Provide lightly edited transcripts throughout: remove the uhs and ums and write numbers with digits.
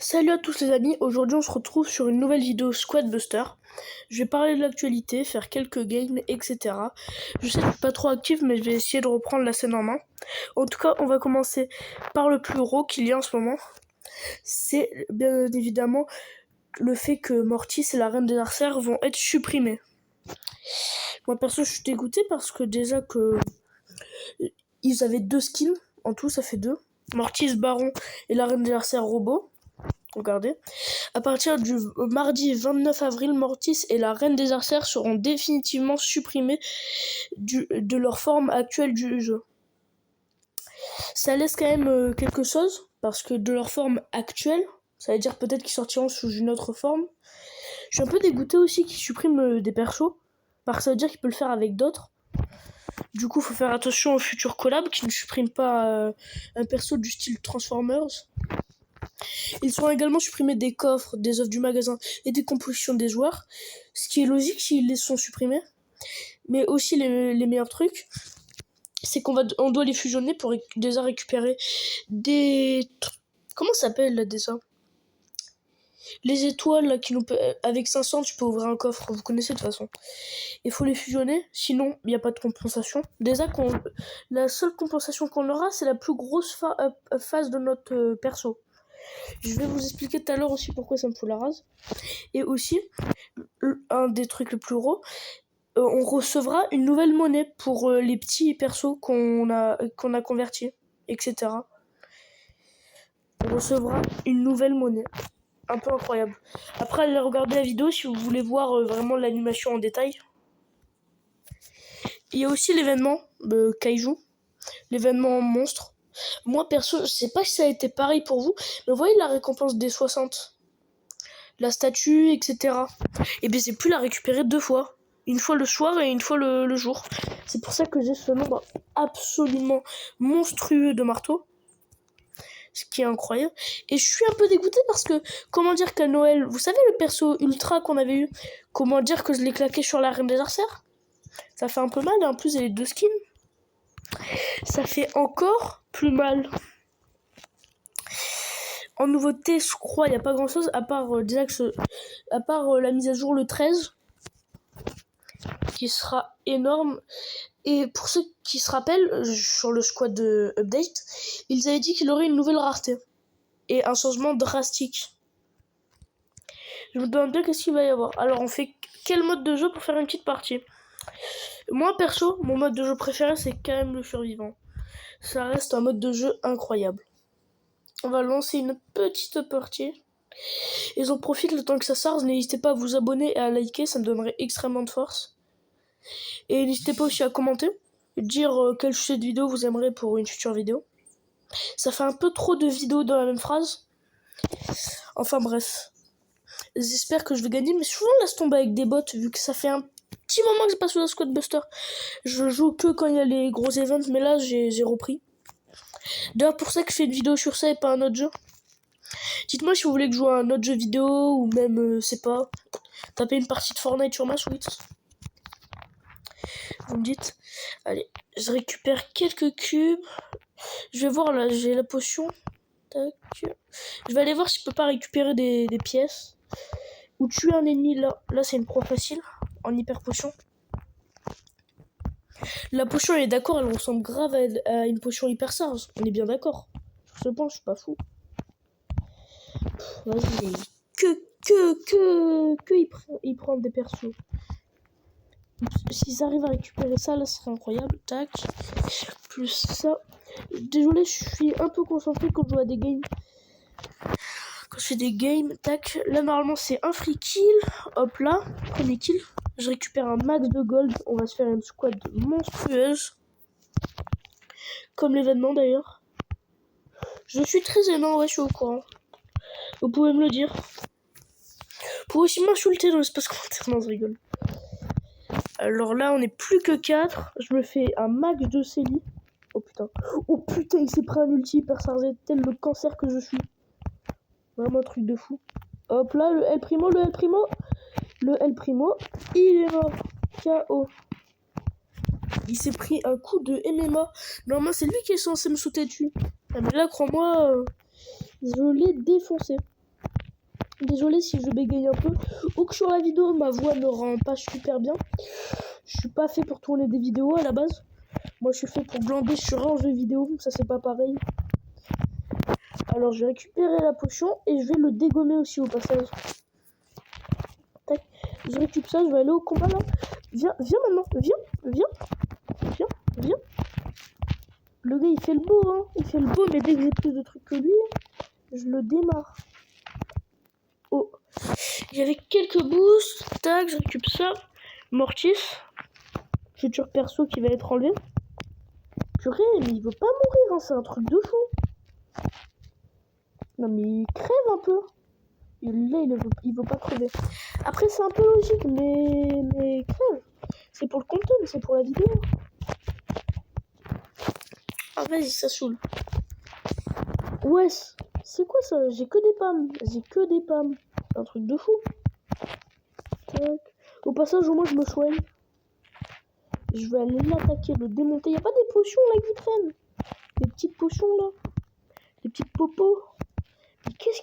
Salut à tous les amis, aujourd'hui on se retrouve sur une nouvelle vidéo Squad Buster. Je vais parler de l'actualité, faire quelques games, etc. Je sais que je suis pas trop actif mais je vais essayer de reprendre la scène en main. En tout cas, on va commencer par le plus gros qu'il y a en ce moment. C'est bien évidemment le fait que Mortis et la Reine des Arcères vont être supprimés. Moi perso je suis dégoûté parce que déjà que ils avaient 2 skins, en tout ça fait 2. Mortis Baron et la Reine des Arcères Robot. Regardez. À partir du mardi 29 avril, Mortis et la Reine des Arcères seront définitivement supprimés de leur forme actuelle du jeu. Ça laisse quand même quelque chose, parce que de leur forme actuelle, ça veut dire peut-être qu'ils sortiront sous une autre forme. Je suis un peu dégoûté aussi qu'ils suppriment des persos, parce que ça veut dire qu'ils peuvent le faire avec d'autres. Du coup, il faut faire attention aux futurs collabs qui ne suppriment pas un perso du style Transformers. Ils seront également supprimés des coffres, des œuvres du magasin et des compositions des joueurs, ce qui est logique s'ils les sont supprimés. Mais aussi les meilleurs trucs, c'est on doit les fusionner pour déjà récupérer des... Comment ça s'appelle là déjà ? Les étoiles là, avec 500 tu peux ouvrir un coffre, vous connaissez de toute façon. Il faut les fusionner, sinon il n'y a pas de compensation. Déjà, la seule compensation qu'on aura, c'est la plus grosse phase de notre perso. Je vais vous expliquer tout à l'heure aussi pourquoi ça me fout la rase. Et aussi, un des trucs les plus gros, on recevra une nouvelle monnaie pour les petits persos qu'on a convertis, etc. On recevra une nouvelle monnaie. Un peu incroyable. Après, allez regarder la vidéo si vous voulez voir vraiment l'animation en détail. Il y a aussi l'événement Kaiju, l'événement monstre. Moi perso, je sais pas si ça a été pareil pour vous, mais vous voyez la récompense des 60, la statue, etc. Et bien c'est plus la récupérer 2 fois. Une fois le soir et une fois le jour. C'est pour ça que j'ai ce nombre absolument monstrueux de marteaux. Ce qui est incroyable. Et je suis un peu dégoûté parce que, comment dire qu'à Noël, vous savez le perso ultra qu'on avait eu, comment dire que je l'ai claqué sur la Reine des Arcères ? Ça fait un peu mal, et en plus il y a les 2 skins. Ça fait encore plus mal. En nouveauté, je crois, il n'y a pas grand chose à part la mise à jour le 13, qui sera énorme. Et pour ceux qui se rappellent, sur le squad de update, ils avaient dit qu'il aurait une nouvelle rareté et un changement drastique. Je me demande bien qu'est-ce qu'il va y avoir. Alors, on fait quel mode de jeu pour faire une petite partie ? Moi, perso, mon mode de jeu préféré, c'est quand même le survivant. Ça reste un mode de jeu incroyable. On va lancer une petite partie. Et j'en profite le temps que ça charge. N'hésitez pas à vous abonner et à liker, ça me donnerait extrêmement de force. Et n'hésitez pas aussi à commenter, dire quel sujet de vidéo vous aimerez pour une future vidéo. Ça fait un peu trop de vidéos dans la même phrase. Enfin bref. J'espère que je vais gagner, mais souvent on laisse tomber avec des bots, vu que ça fait un petit moment que je passe sur la Squad Buster. Je joue que quand il y a les gros events, mais là j'ai repris. D'ailleurs pour ça que je fais une vidéo sur ça et pas un autre jeu. Dites-moi si vous voulez que je joue à un autre jeu vidéo, ou même, c'est pas, taper une partie de Fortnite sur ma Switch. Vous me dites. Allez, je récupère quelques cubes. Je vais voir là, j'ai la potion. Tac. Je vais aller voir si je peux pas récupérer des pièces. Ou tuer un ennemi là. Là c'est une proie facile, en hyper potion. La potion elle est d'accord, elle ressemble grave à une potion hyper charge. On est bien d'accord. Sur ce point, je suis pas fou. Vas-y, ils prennent des persos. S'ils arrivent à récupérer ça, là, ce serait incroyable. Tac. Plus ça. Désolé, je suis un peu concentré quand je joue à des games. Quand je fais des games, tac. Là, normalement, c'est un free kill. Hop là, premier kill. Je récupère un max de gold. On va se faire une squad monstrueuse. Comme l'événement, d'ailleurs. Je suis très énorme, ouais, je suis au courant. Vous pouvez me le dire. Vous pouvez aussi m'insulter dans l'espace commentaire. Non, je rigole. Alors là, on est plus que 4. Je me fais un max de Célie. Oh putain. Oh putain, il s'est pris un ulti hyper chargé. Tel le cancer que je suis. Vraiment un truc de fou. Hop là, le El Primo. Il est mort. KO. Il s'est pris un coup de MMA. Normalement, c'est lui qui est censé me sauter dessus. Ah, mais là, crois-moi, je l'ai défoncé. Désolé si je bégaye un peu ou que sur la vidéo ma voix ne rend pas super bien. Je suis pas fait pour tourner des vidéos à la base. Moi je suis fait pour glander sur un jeu vidéo, ça c'est pas pareil. Alors je vais récupérer la potion et je vais le dégommer aussi au passage. Tac. Je récupère ça, je vais aller au combat là. Viens maintenant, viens. Le gars il fait le beau hein, mais dès que j'ai plus de trucs que lui, je le démarre. Oh, il y avait quelques boosts, tac, je récupère ça. Mortis, futur perso qui va être enlevé. Purée, mais il veut pas mourir, hein, c'est un truc de fou. Non mais il crève un peu. Il veut pas crever. Après c'est un peu logique, mais crève. C'est pour le content, c'est pour la vidéo. Ah vas-y, ça saoule. Ouais, c'est quoi ça? J'ai que des pams. C'est un truc de fou. Tac. Au passage, au moins je me soigne. Je vais aller l'attaquer, le démonter. Y a pas des potions là qui traînent? Des petites potions là? Des petites popos? Mais qu'est-ce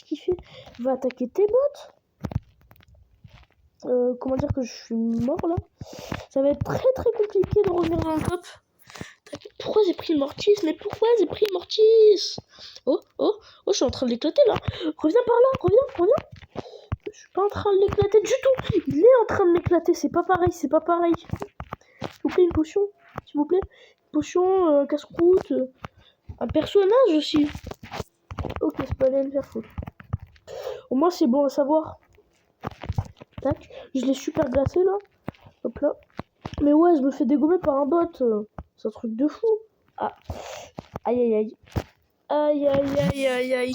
qu'il fait? Il va attaquer tes bottes? Comment dire que je suis mort là? Ça va être très très compliqué de revenir dans le top. Pourquoi j'ai pris Mortis? Mais pourquoi j'ai pris Mortis? Oh, je suis en train de l'éclater là. Reviens par là, reviens. Je suis pas en train de l'éclater du tout. Il est en train de m'éclater, c'est pas pareil. S'il vous plaît, une potion, s'il vous plaît. Une potion, casse-croûte. Un personnage aussi. Ok, c'est pas aller me faire foutre. Au moins, c'est bon à savoir. Tac, je l'ai super glacé là. Hop là. Mais ouais, je me fais dégommer par un bot. C'est un truc de fou. Ah. Aïe. Je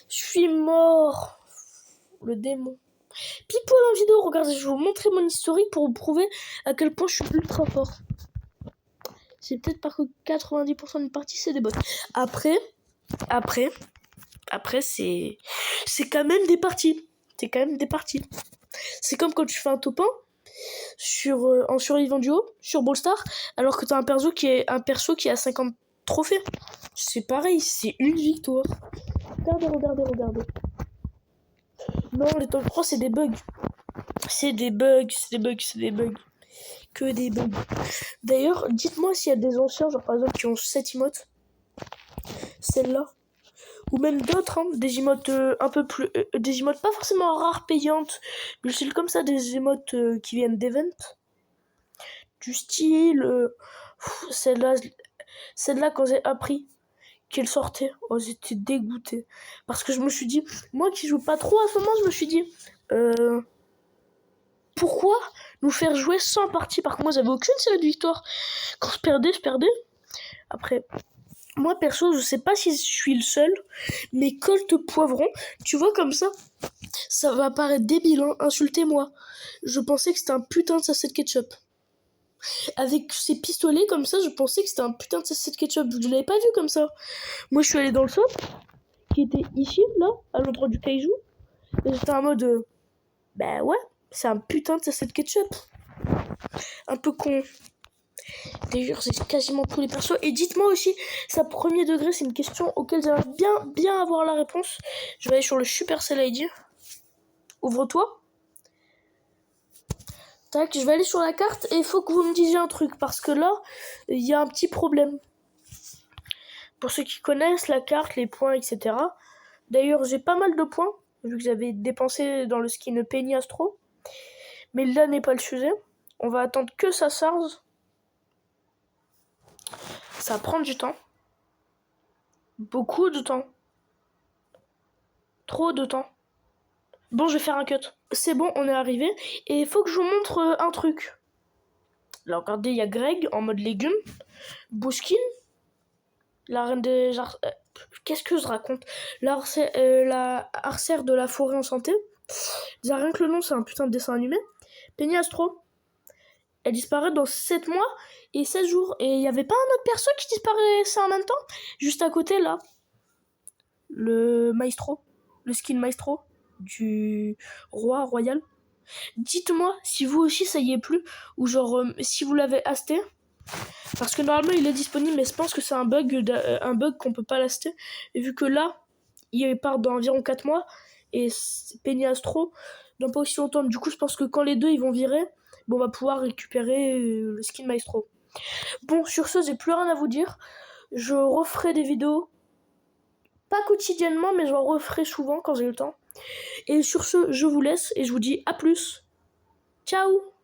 suis mort. Le démon. People en vidéo, regardez, je vais vous montrer mon historique pour vous prouver à quel point je suis ultra fort. C'est peut-être parce que 90% d'une partie c'est des bots. Après, c'est quand même des parties. C'est comme quand tu fais un top 1 en survivant duo sur Brawl Stars, alors que t'as un perso qui a 50 trophées. C'est pareil, c'est une victoire. Regardez. Non, les top 3 c'est des bugs. C'est des bugs. Que des bugs. D'ailleurs, dites-moi s'il y a des anciens, genre par exemple, qui ont 7 emotes. Celle-là. Ou même d'autres, hein, des emotes un peu plus... des emotes pas forcément rares, payantes, mais c'est comme ça, des emotes qui viennent d'event. Du style... celle-là, quand j'ai appris qu'elle sortait, oh, j'étais dégoûté. Parce que je me suis dit, moi qui joue pas trop à ce moment, je me suis dit... pourquoi nous faire jouer 100 parties? Par contre, moi, j'avais aucune série de victoire. Quand je perdais. Après, moi, perso, je sais pas si je suis le seul, mais Colt Poivron, tu vois, comme ça va paraître débile, hein, insultez-moi. Je pensais que c'était un putain de sachet de ketchup. Avec ces pistolets comme ça, je pensais que c'était un putain de sachet de ketchup. Je l'avais pas vu comme ça. Moi, je suis allé dans le shop, qui était ici, là, à l'endroit du kaiju. Et j'étais en mode, bah ouais, c'est un putain de sachet de ketchup. Un peu con. D'ailleurs, c'est quasiment tous les persos. Et dites-moi aussi, ça premier degré, c'est une question auquel j'aimerais bien avoir la réponse. Je vais aller sur le Supercell ID. Ouvre-toi. Tac, je vais aller sur la carte et il faut que vous me disiez un truc. Parce que là, il y a un petit problème. Pour ceux qui connaissent la carte, les points, etc. D'ailleurs, j'ai pas mal de points, vu que j'avais dépensé dans le skin Penny Astro. Mais là n'est pas le sujet. On va attendre que ça charge. Ça prend du temps. Beaucoup de temps. Trop de temps. Bon, je vais faire un cut. C'est bon, on est arrivé. Et il faut que je vous montre un truc. Là, regardez, il y a Greg en mode légumes. Bushkin. La reine des... qu'est-ce que je raconte? La arcère de la forêt en santé. Déjà, rien que le nom, c'est un putain de dessin animé. Penny Astro. Elle disparaît dans 7 mois et 16 jours. Et il n'y avait pas un autre perso qui disparaissait en même temps? Juste à côté, là. Le maestro. Le skin maestro du royal. Dites-moi si vous aussi ça y est plus. Ou genre, si vous l'avez acheté. Parce que normalement, il est disponible. Mais je pense que c'est un bug qu'on peut pas l'acheter. Et vu que là, il part dans environ 4 mois. et Penny Astro dans pas aussi longtemps. Du coup, je pense que quand les deux ils vont virer, bon, on va pouvoir récupérer le skin Maestro. Bon, sur ce, j'ai plus rien à vous dire. Je referai des vidéos, pas quotidiennement, mais j'en referai souvent quand j'ai le temps. Et sur ce, je vous laisse et je vous dis à plus. Ciao!